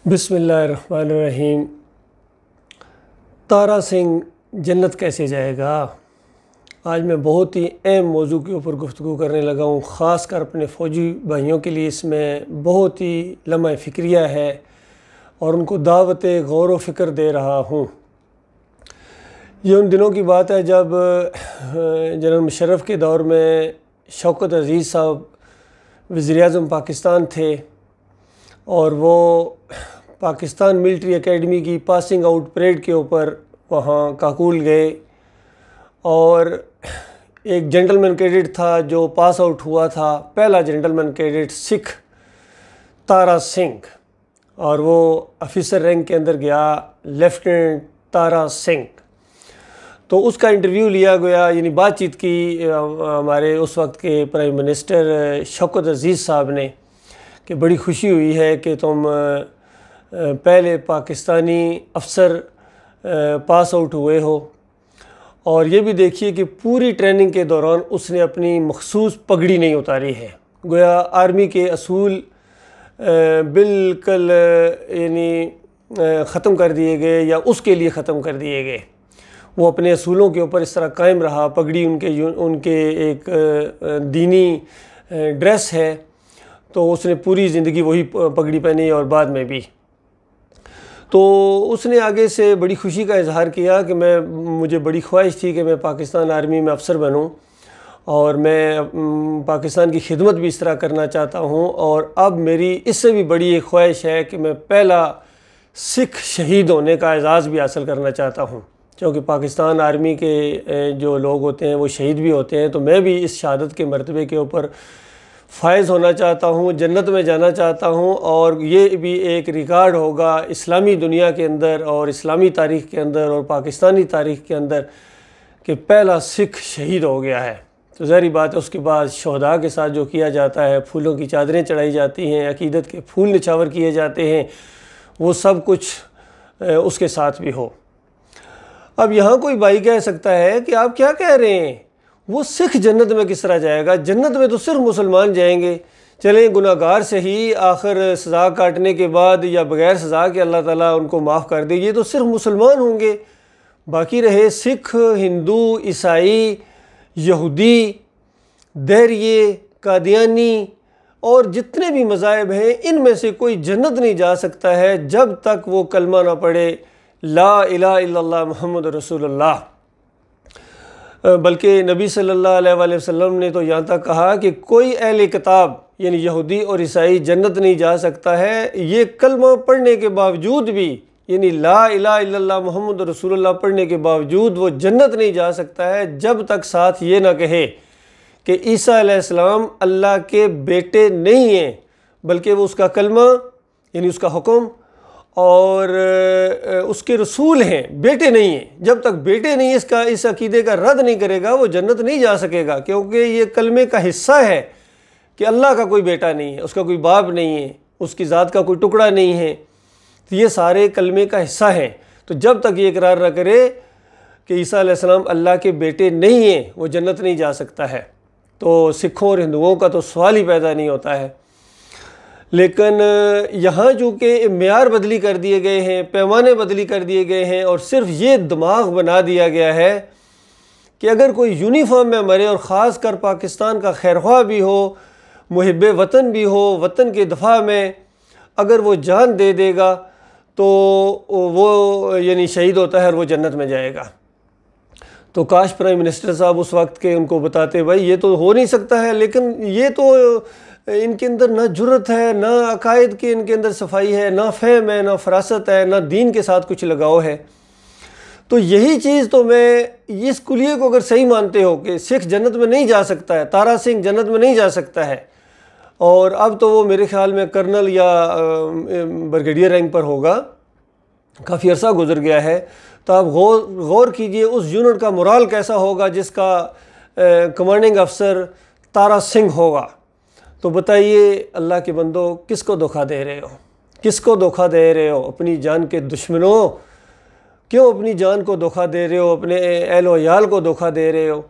بسم اللہ الرحمن الرحیم۔ تارا سنگھ جنت کیسے جائے گا؟ آج میں بہت ہی اہم موضوع کے اوپر گفتگو کرنے لگا ہوں، خاص کر اپنے فوجی بھائیوں کے لیے۔ اس میں بہت ہی لمحہ فکریہ ہے اور ان کو دعوت غور و فکر دے رہا ہوں۔ یہ ان دنوں کی بات ہے جب جنرل مشرف کے دور میں شوکت عزیز صاحب وزیر اعظم پاکستان تھے اور وہ پاکستان ملٹری اکیڈمی کی پاسنگ آؤٹ پریڈ کے اوپر وہاں کاکول گئے، اور ایک جنٹلمین کیڈٹ تھا جو پاس آؤٹ ہوا تھا، پہلا جنٹلمین کیڈٹ سکھ تارا سنگھ، اور وہ آفیسر رینک کے اندر گیا، لیفٹیننٹ تارا سنگھ۔ تو اس کا انٹرویو لیا گیا، یعنی بات چیت کی ہمارے اس وقت کے پرائم منسٹر شوکت عزیز صاحب نے کہ بڑی خوشی ہوئی ہے کہ تم پہلے پاکستانی افسر پاس آؤٹ ہوئے ہو، اور یہ بھی دیکھیے کہ پوری ٹریننگ کے دوران اس نے اپنی مخصوص پگڑی نہیں اتاری ہے۔ گویا آرمی کے اصول بالکل یعنی ختم کر دیے گئے یا اس کے لیے ختم کر دیے گئے۔ وہ اپنے اصولوں کے اوپر اس طرح قائم رہا۔ پگڑی ان کے ایک دینی ڈریس ہے، تو اس نے پوری زندگی وہی پگڑی پہنی اور بعد میں بھی۔ تو اس نے آگے سے بڑی خوشی کا اظہار کیا کہ مجھے بڑی خواہش تھی کہ میں پاکستان آرمی میں افسر بنوں، اور میں پاکستان کی خدمت بھی اس طرح کرنا چاہتا ہوں، اور اب میری اس سے بھی بڑی ایک خواہش ہے کہ میں پہلا سکھ شہید ہونے کا اعزاز بھی حاصل کرنا چاہتا ہوں، کیونکہ پاکستان آرمی کے جو لوگ ہوتے ہیں وہ شہید بھی ہوتے ہیں۔ تو میں بھی اس شہادت کے مرتبے کے اوپر فائز ہونا چاہتا ہوں، جنت میں جانا چاہتا ہوں، اور یہ بھی ایک ریکارڈ ہوگا اسلامی دنیا کے اندر اور اسلامی تاریخ کے اندر اور پاکستانی تاریخ کے اندر کہ پہلا سکھ شہید ہو گیا ہے۔ تو ظاہری بات ہے اس کے بعد شہداء کے ساتھ جو کیا جاتا ہے، پھولوں کی چادریں چڑھائی جاتی ہیں، عقیدت کے پھول نچھاور کیے جاتے ہیں، وہ سب کچھ اس کے ساتھ بھی ہو۔ اب یہاں کوئی بھائی کہہ سکتا ہے کہ آپ کیا کہہ رہے ہیں، وہ سکھ جنت میں کس طرح جائے گا؟ جنت میں تو صرف مسلمان جائیں گے۔ چلیں گناہ گار سے ہی آخر سزا کاٹنے کے بعد یا بغیر سزا کے اللہ تعالیٰ ان کو معاف کر دے، یہ تو صرف مسلمان ہوں گے۔ باقی رہے سکھ، ہندو، عیسائی، یہودی، دہریے، قادیانی اور جتنے بھی مذاہب ہیں، ان میں سے کوئی جنت نہیں جا سکتا ہے جب تک وہ کلمہ نہ پڑھے لا الہ الا اللہ محمد رسول اللہ۔ بلکہ نبی صلی اللہ علیہ وآلہ وسلم نے تو یہاں تک کہا کہ کوئی اہل کتاب یعنی یہودی اور عیسائی جنت نہیں جا سکتا ہے، یہ کلمہ پڑھنے کے باوجود بھی، یعنی لا الہ الا اللہ محمد رسول اللہ پڑھنے کے باوجود وہ جنت نہیں جا سکتا ہے جب تک ساتھ یہ نہ کہے کہ عیسیٰ علیہ السلام اللہ کے بیٹے نہیں ہیں، بلکہ وہ اس کا کلمہ یعنی اس کا حکم اور اس کے رسول ہیں، بیٹے نہیں ہیں۔ جب تک بیٹے نہیں اس عقیدے کا رد نہیں کرے گا وہ جنت نہیں جا سکے گا، کیونکہ یہ کلمے کا حصہ ہے کہ اللہ کا کوئی بیٹا نہیں ہے، اس کا کوئی باپ نہیں ہے، اس کی ذات کا کوئی ٹکڑا نہیں ہے۔ تو یہ سارے کلمے کا حصہ ہیں۔ تو جب تک یہ اقرار نہ کرے کہ عیسیٰ علیہ السلام اللہ کے بیٹے نہیں ہیں، وہ جنت نہیں جا سکتا ہے۔ تو سکھوں اور ہندوؤں کا تو سوال ہی پیدا نہیں ہوتا ہے۔ لیکن یہاں جو کہ معیار بدلی کر دیے گئے ہیں، پیمانے بدلی کر دیے گئے ہیں، اور صرف یہ دماغ بنا دیا گیا ہے کہ اگر کوئی یونیفارم میں مرے اور خاص کر پاکستان کا خیرخواہ بھی ہو، محب وطن بھی ہو، وطن کے دفاع میں اگر وہ جان دے دے گا تو وہ یعنی شہید ہوتا ہے اور وہ جنت میں جائے گا۔ تو کاش پرائم منسٹر صاحب اس وقت کے ان کو بتاتے بھائی یہ تو ہو نہیں سکتا ہے، لیکن یہ تو ان کے اندر نہ جرت ہے، نہ عقائد کی ان کے اندر صفائی ہے، نہ فہم ہے، نہ فراست ہے، نہ دین کے ساتھ کچھ لگاؤ ہے۔ تو یہی چیز تو میں اس کلیے کو اگر صحیح مانتے ہو کہ سکھ جنت میں نہیں جا سکتا ہے، تارا سنگھ جنت میں نہیں جا سکتا ہے، اور اب تو وہ میرے خیال میں کرنل یا بریگیڈیئر رینک پر ہوگا، کافی عرصہ گزر گیا ہے، تو آپ غور کیجئے اس یونٹ کا مورال کیسا ہوگا جس کا کمانڈنگ افسر تارا سنگھ ہوگا۔ تو بتائیے اللہ کے بندو، کس کو دھوکہ دے رہے ہو؟ کس کو دھوکہ دے رہے ہو؟ اپنی جان کے دشمنوں، کیوں اپنی جان کو دھوکہ دے رہے ہو؟ اپنے اہل و عیال کو دھوکہ دے رہے ہو؟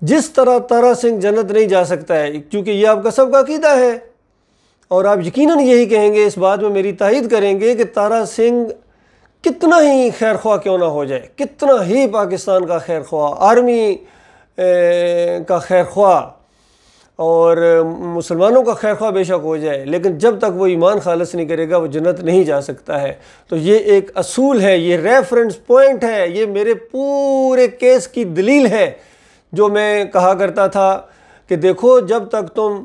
جس طرح تارا سنگھ جنت نہیں جا سکتا ہے، کیونکہ یہ آپ کا سب کا عقیدہ ہے، اور آپ یقیناً یہی کہیں گے، اس بات میں میری تائید کریں گے کہ تارا سنگھ کتنا ہی خیر خواہ کیوں نہ ہو جائے، کتنا ہی پاکستان کا خیر خواہ، آرمی کا خیر خواہ اور مسلمانوں کا خیر خواہ بے شک ہو جائے، لیکن جب تک وہ ایمان خالص نہیں کرے گا وہ جنت نہیں جا سکتا ہے۔ تو یہ ایک اصول ہے، یہ ریفرنس پوائنٹ ہے، یہ میرے پورے کیس کی دلیل ہے جو میں کہا کرتا تھا کہ دیکھو جب تک تم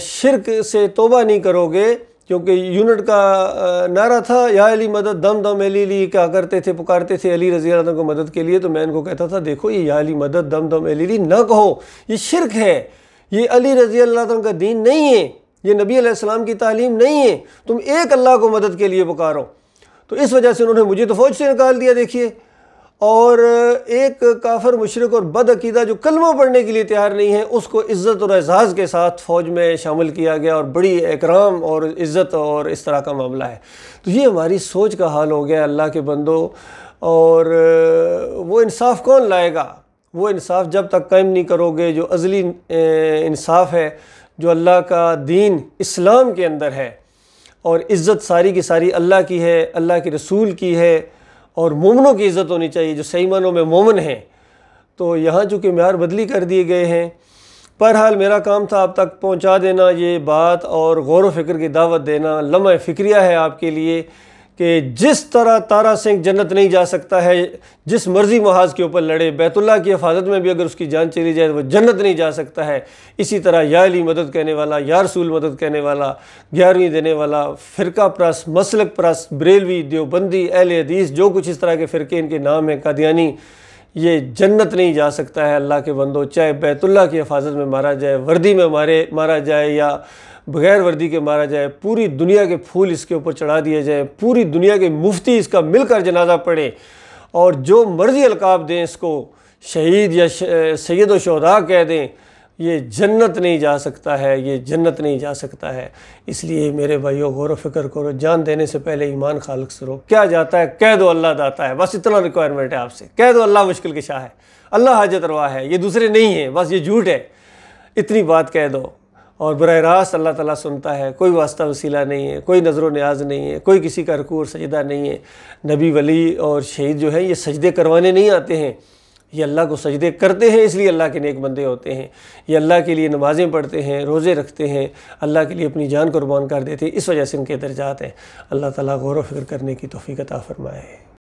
شرک سے توبہ نہیں کرو گے، کیونکہ یونٹ کا نعرہ تھا یا علی مدد دم دم علی لی، کیا کرتے تھے، پکارتے تھے علی رضی اللہ عنہ کو مدد کے لیے، تو میں ان کو کہتا تھا دیکھو یہ یا علی مدد دم دم علی لی نہ کہو، یہ شرک ہے، یہ علی رضی اللہ عنہ کا دین نہیں ہے، یہ نبی علیہ السلام کی تعلیم نہیں ہے، تم ایک اللہ کو مدد کے لیے پکارو۔ تو اس وجہ سے انہوں نے مجھے تو فوج سے نکال دیا، دیکھیے، اور ایک کافر مشرک اور بد عقیدہ جو کلمہ پڑھنے کے لیے تیار نہیں ہے اس کو عزت اور اعزاز کے ساتھ فوج میں شامل کیا گیا، اور بڑی اکرام اور عزت اور اس طرح کا معاملہ ہے۔ تو یہ ہماری سوچ کا حال ہو گیا اللہ کے بندو، اور وہ انصاف کون لائے گا؟ وہ انصاف جب تک قائم نہیں کرو گے جو ازلی انصاف ہے، جو اللہ کا دین اسلام کے اندر ہے، اور عزت ساری کی ساری اللہ کی ہے، اللہ کے رسول کی ہے، اور مومنوں کی عزت ہونی چاہیے جو صحیح معنوں میں مومن ہیں۔ تو یہاں چونکہ معیار بدلی کر دیے گئے ہیں۔ بہرحال میرا کام تھا آپ تک پہنچا دینا یہ بات، اور غور و فکر کی دعوت دینا، لمحہ فکریہ ہے آپ کے لیے کہ جس طرح تارا سنگھ جنت نہیں جا سکتا ہے، جس مرضی محاذ کے اوپر لڑے، بیت اللہ کی حفاظت میں بھی اگر اس کی جان چلی جائے وہ جنت نہیں جا سکتا ہے، اسی طرح یا علی مدد کہنے والا، یا رسول مدد کہنے والا، 11ویں دینے والا، فرقہ پرست، مسلک پرست، بریلوی، دیوبندی، اہل حدیث، جو کچھ اس طرح کے فرقے ان کے نام ہیں، قادیانی، یہ جنت نہیں جا سکتا ہے اللہ کے بندو، چاہے بیت اللہ کی حفاظت میں مارا جائے، وردی میں مارا جائے یا بغیر وردی کے مارا جائے، پوری دنیا کے پھول اس کے اوپر چڑھا دیے جائیں، پوری دنیا کے مفتی اس کا مل کر جنازہ پڑھے، اور جو مرضی القاب دیں اس کو، شہید یا سید و شہداء کہہ دیں، یہ جنت نہیں جا سکتا ہے، یہ جنت نہیں جا سکتا ہے۔ اس لیے میرے بھائیو غور و فکر کرو، جان دینے سے پہلے ایمان خالق سے رو، کیا جاتا ہے کہہ دو اللہ داتا ہے، بس اتنا ریکوائرمنٹ ہے آپ سے، کہہ دو اللہ مشکل کشا ہے، اللہ حاجت روا ہے، یہ دوسرے نہیں ہیں، بس یہ جھوٹ ہے، اتنی بات کہہ دو، اور براہ راست اللہ تعالیٰ سنتا ہے، کوئی واسطہ وسیلہ نہیں ہے، کوئی نظر و نیاز نہیں ہے، کوئی کسی کا رکوع اور سجدہ نہیں ہے۔ نبی ولی اور شہید جو ہیں یہ سجدے کروانے نہیں آتے ہیں، یہ اللہ کو سجدے کرتے ہیں، اس لیے اللہ کے نیک بندے ہوتے ہیں، یہ اللہ کے لیے نمازیں پڑھتے ہیں، روزے رکھتے ہیں، اللہ کے لیے اپنی جان قربان کر دیتے ہیں، اس وجہ سے ان کے درجات ہیں۔ اللہ تعالیٰ غور و فکر کرنے کی توفیق عطا فرمائے۔